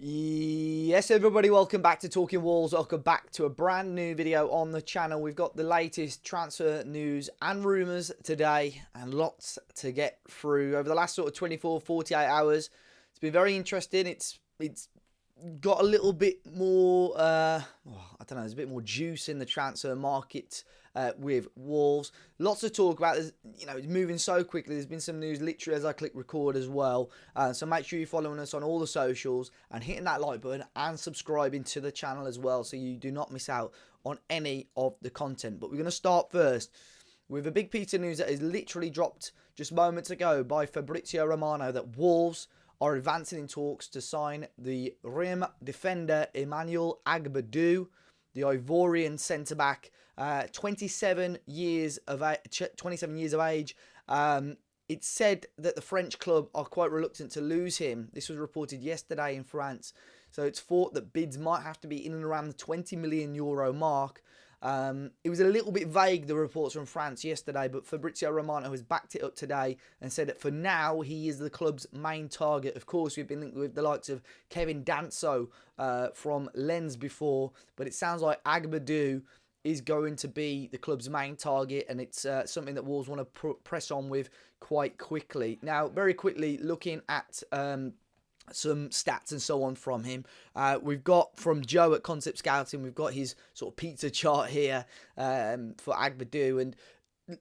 Yes, everybody, welcome back to Talking Walls. Welcome back to a brand new video on the channel. We've got the latest transfer news and rumours today and lots to get through. Over the last sort of 24, 48 hours, it's been very interesting. It's got a little bit more, I don't know, there's a bit more juice in the transfer market with Wolves. Lots to talk about. It's moving so quickly. There's been some news literally as I click record as well. So make sure you're following us on all the socials and hitting that like button and subscribing to the channel as well so you do not miss out on any of the content. But we're going to start first with a big piece of news that is literally dropped just moments ago by Fabrizio Romano that Wolves are advancing in talks to sign the Reims defender Emmanuel Agbadou, the Ivorian centre-back, 27 years of age. It's said that the French club are quite reluctant to lose him. This was reported yesterday in France. So it's thought that bids might have to be in and around the €20 million mark. It was a little bit vague, the reports from France yesterday, but Fabrizio Romano has backed it up today and said that for now, he is the club's main target. Of course, we've been linked with the likes of Kevin Danso from Lens before, but it sounds like Agbadou is going to be the club's main target, and it's something that Wolves want to press on with quite quickly. Now, very quickly, looking at some stats and so on from him. We've got from Joe at Concept Scouting, we've got his sort of pizza chart here for Agbadou, and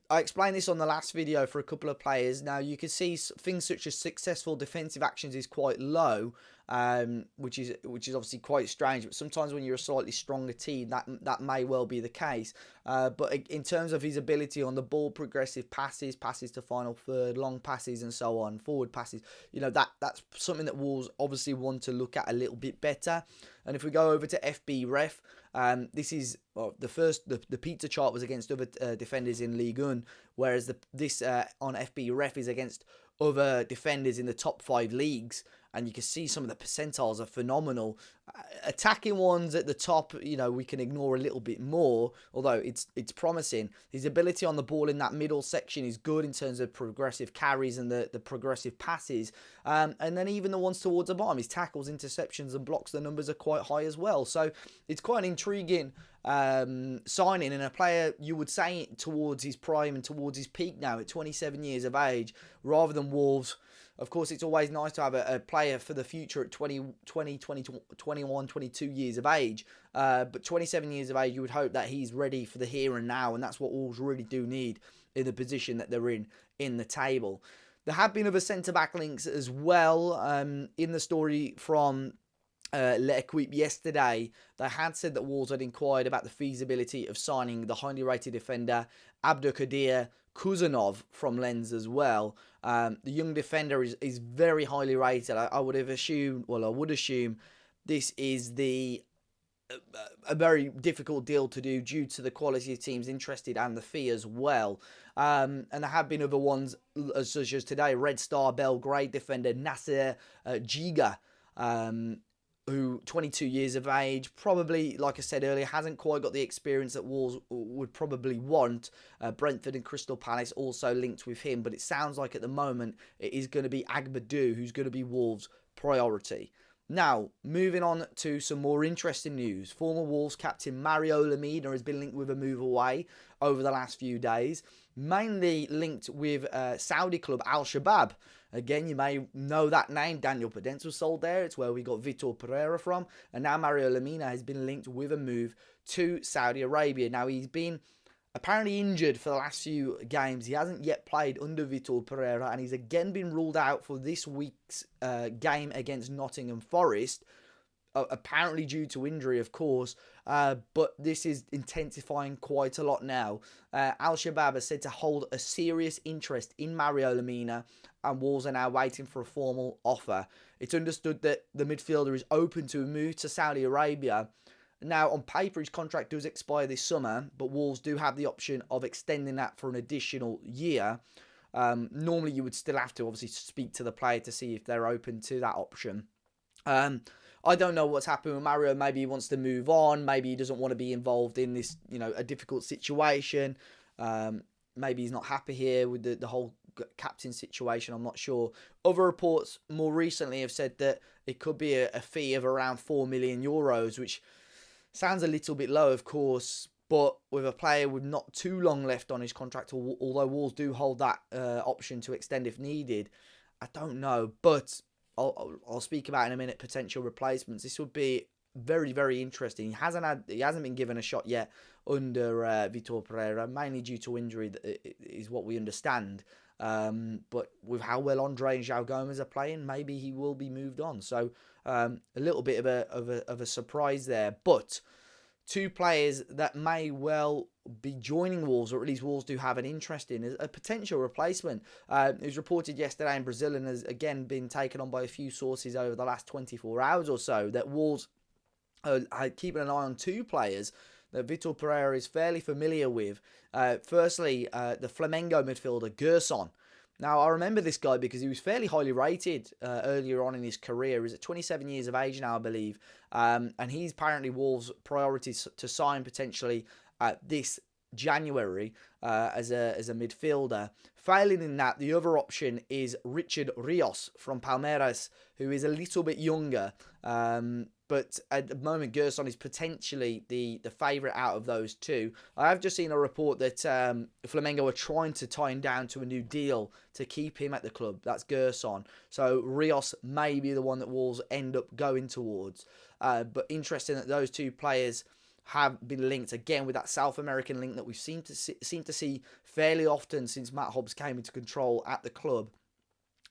I explained this on the last video for a couple of players. Now you can see things such as successful defensive actions is quite low, which is obviously quite strange. But sometimes when you're a slightly stronger team, that may well be the case. But in terms of his ability on the ball, progressive passes to final third, long passes and so on, forward passes, that's something that Wolves obviously want to look at a little bit better. And if we go over to FB Ref, this is the pizza chart was against other defenders in Ligue 1, whereas this on FB Ref is against other defenders in the top 5 leagues, and you can see some of the percentiles are phenomenal. Attacking ones at the top, we can ignore a little bit more, although it's promising. His ability on the ball in that middle section is good in terms of progressive carries and the progressive passes. And then even the ones towards the bottom, his tackles, interceptions and blocks, the numbers are quite high as well. So it's quite an intriguing signing, and a player you would say towards his prime and towards his peak now at 27 years of age, rather than Wolves. Of course, it's always nice to have a player for the future at 21, 22 years of age. But 27 years of age, you would hope that he's ready for the here and now, and that's what Wolves really do need in the position that they're in the table. There have been other centre-back links as well. In the story from L'Equipe yesterday, they had said that Wolves had inquired about the feasibility of signing the highly rated defender Abdulkadir Kuzanov from Lens as well. The young defender is very highly rated. I would assume this is a very difficult deal to do due to the quality of teams interested and the fee as well. And there have been other ones such as today, Red Star Belgrade defender Nasser Giga, who 22 years of age, probably, like I said earlier, hasn't quite got the experience that Wolves would probably want. Brentford and Crystal Palace also linked with him, but it sounds like at the moment it is going to be Agbadou who's going to be Wolves' priority. Now, moving on to some more interesting news. Former Wolves captain Mario Lemina has been linked with a move away over the last few days, mainly linked with Saudi club Al Shabab. Again, you may know that name. Daniel Podence was sold there. It's where we got Vitor Pereira from. And now Mario Lemina has been linked with a move to Saudi Arabia. Now, he's been apparently injured for the last few games. He hasn't yet played under Vitor Pereira, and he's again been ruled out for this week's game against Nottingham Forest, apparently due to injury, of course, but this is intensifying quite a lot now. Al Shabab is said to hold a serious interest in Mario Lemina, and Wolves are now waiting for a formal offer. It's understood that the midfielder is open to a move to Saudi Arabia. Now, on paper, his contract does expire this summer, but Wolves do have the option of extending that for an additional year. Normally, you would still have to obviously speak to the player to see if they're open to that option. I don't know what's happened with Mario. Maybe he wants to move on. Maybe he doesn't want to be involved in this, a difficult situation. Maybe he's not happy here with the whole captain situation, I'm not sure. Other reports more recently have said that it could be a fee of around €4 million, which sounds a little bit low, of course, but with a player with not too long left on his contract, although Wolves do hold that option to extend if needed, I don't know. But I'll speak about in a minute potential replacements. This would be very, very interesting. He hasn't been given a shot yet under Vitor Pereira, mainly due to injury, is what we understand. But with how well Andre and João Gomes are playing, maybe he will be moved on. So a little bit of a surprise there. But two players that may well be joining Wolves, or at least Wolves do have an interest in, a potential replacement. It was reported yesterday in Brazil and has again been taken on by a few sources over the last 24 hours or so, that Wolves are keeping an eye on two players that Vitor Pereira is fairly familiar with. Firstly, the Flamengo midfielder Gerson. Now, I remember this guy because he was fairly highly rated earlier on in his career. He's at 27 years of age now, I believe. And he's apparently Wolves' priority to sign potentially this January as a midfielder. Failing in that, the other option is Richard Rios from Palmeiras, who is a little bit younger. But at the moment, Gerson is potentially the favourite out of those two. I have just seen a report that Flamengo are trying to tie him down to a new deal to keep him at the club. That's Gerson. So Rios may be the one that Wolves end up going towards. But interesting that those two players have been linked again with that South American link that we've seemed to see fairly often since Matt Hobbs came into control at the club.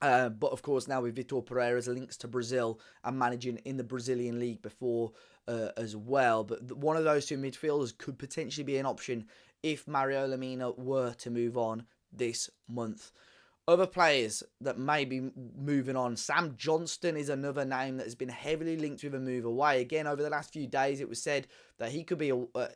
But of course now with Vitor Pereira's links to Brazil and managing in the Brazilian league before as well. But one of those two midfielders could potentially be an option if Mario Lemina were to move on this month. Other players that may be moving on. Sam Johnston is another name that has been heavily linked with a move away. Again, over the last few days, it was said that he could be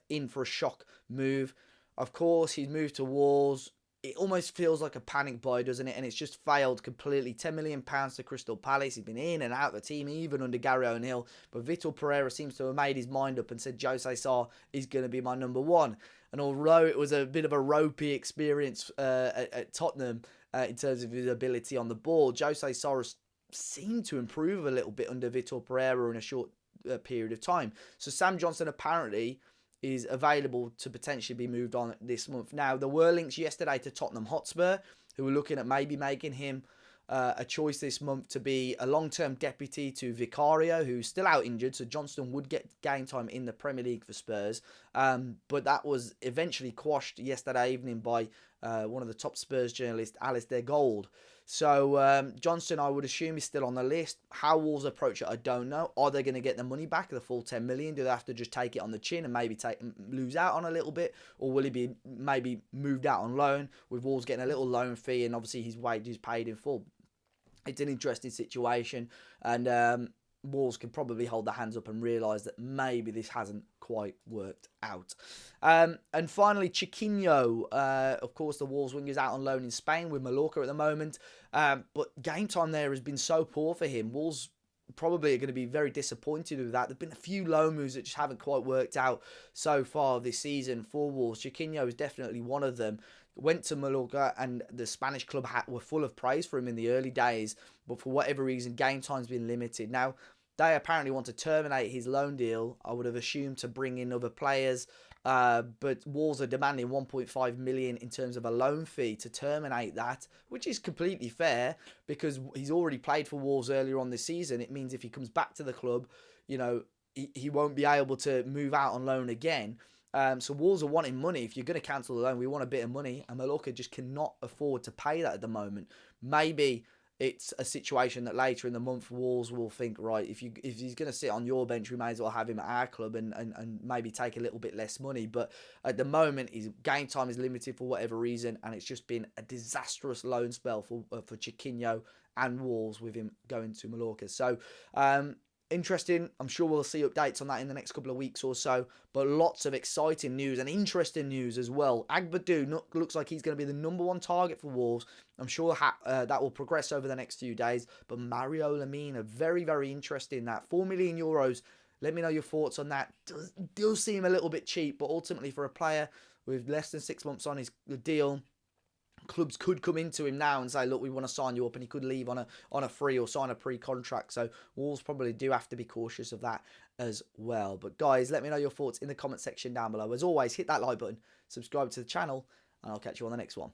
in for a shock move. Of course, he's moved to Wolves. It almost feels like a panic buy, doesn't it? And it's just failed completely. £10 million to Crystal Palace. He's been in and out of the team, even under Gary O'Neill. But Vitor Pereira seems to have made his mind up and said Jose Sá is going to be my number one. And although it was a bit of a ropey experience at Tottenham in terms of his ability on the ball, Jose Sá seemed to improve a little bit under Vitor Pereira in a short period of time. So Sam Johnston apparently is available to potentially be moved on this month. Now, there were links yesterday to Tottenham Hotspur, who were looking at maybe making him a choice this month to be a long-term deputy to Vicario, who's still out injured, so Johnston would get game time in the Premier League for Spurs. But that was eventually quashed yesterday evening by one of the top Spurs journalists, Alistair Gold. So Johnston, I would assume, is still on the list. How Wolves approach it, I don't know. Are they going to get the money back, the full 10 million? Do they have to just take it on the chin and maybe lose out on a little bit? Or will he be maybe moved out on loan, with Wolves getting a little loan fee and obviously his wages paid in full? It's an interesting situation, and Wolves can probably hold their hands up and realise that maybe this hasn't quite worked out. And finally, Chiquinho. Of course, the Wolves winger is out on loan in Spain with Mallorca at the moment. But game time there has been so poor for him. Wolves probably are going to be very disappointed with that. There have been a few loan moves that just haven't quite worked out so far this season for Wolves. Chiquinho is definitely one of them. Went to Mallorca and the Spanish club were full of praise for him in the early days, but for whatever reason, game time's been limited. Now, they apparently want to terminate his loan deal. I would have assumed to bring in other players, but Wolves are demanding 1.5 million in terms of a loan fee to terminate that, which is completely fair because he's already played for Wolves earlier on this season. It means if he comes back to the club, you know, he won't be able to move out on loan again. So Wolves are wanting money. If you're going to cancel the loan, we want a bit of money, and Mallorca just cannot afford to pay that at the moment. Maybe it's a situation that later in the month Wolves will think, right, if he's going to sit on your bench, we may as well have him at our club and maybe take a little bit less money. But at the moment, his game time is limited for whatever reason, and it's just been a disastrous loan spell for Chiquinho and Wolves with him going to Mallorca. So, interesting. I'm sure we'll see updates on that in the next couple of weeks or so. But lots of exciting news and interesting news as well. Agbadou looks like he's going to be the number one target for Wolves. I'm sure that will progress over the next few days. But Mario Lemina, very, very interesting. That €4 million. Let me know your thoughts on that. Does seem a little bit cheap, but ultimately for a player with less than 6 months on his deal, clubs could come into him now and say, look, we want to sign you up, and he could leave on a free or sign a pre-contract. So Wolves probably do have to be cautious of that as well. But guys, let me know your thoughts in the comment section down below. As always, hit that like button, subscribe to the channel, and I'll catch you on the next one.